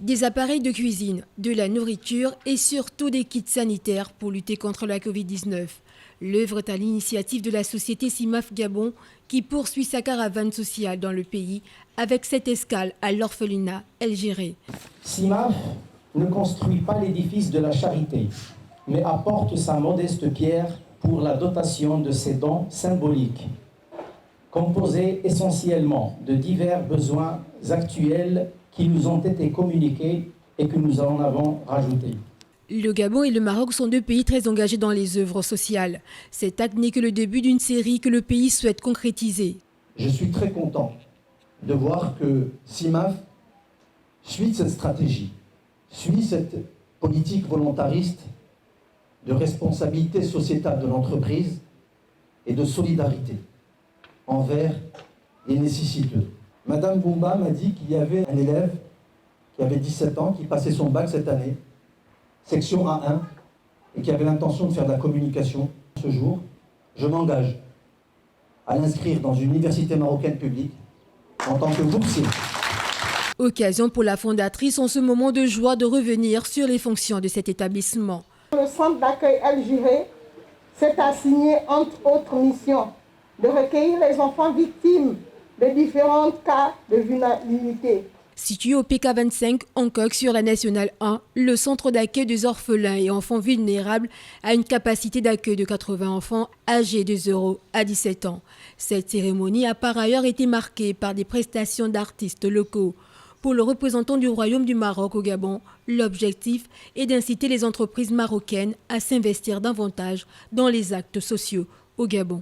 Des appareils de cuisine, de la nourriture et surtout des kits sanitaires pour lutter contre la Covid-19. L'œuvre est à l'initiative de la société CIMAF Gabon qui poursuit sa caravane sociale dans le pays avec cette escale à l'orphelinat El Géré. CIMAF ne construit pas l'édifice de la charité, mais apporte sa modeste pierre pour la dotation de ses dons symboliques, composés essentiellement de divers besoins actuels qui nous ont été communiqués et que nous en avons rajoutés. Le Gabon et le Maroc sont deux pays très engagés dans les œuvres sociales. Cet acte n'est que le début d'une série que le pays souhaite concrétiser. Je suis très content de voir que CIMAF suit cette stratégie, suit cette politique volontariste de responsabilité sociétale de l'entreprise et de solidarité envers les nécessiteux. Madame Boumba m'a dit qu'il y avait un élève qui avait 17 ans, qui passait son bac cette année, section A1, et qui avait l'intention de faire de la communication ce jour. Je m'engage à l'inscrire dans une université marocaine publique en tant que boursier. Occasion pour la fondatrice en ce moment de joie de revenir sur les fonctions de cet établissement. Le centre d'accueil El Géré s'est assigné entre autres missions de recueillir les enfants victimes de différents cas de vulnérabilité. Situé au PK25, Hancock sur la Nationale 1, le centre d'accueil des orphelins et enfants vulnérables a une capacité d'accueil de 80 enfants âgés de 0 à 17 ans. Cette cérémonie a par ailleurs été marquée par des prestations d'artistes locaux. Pour le représentant du Royaume du Maroc au Gabon, l'objectif est d'inciter les entreprises marocaines à s'investir davantage dans les actes sociaux au Gabon.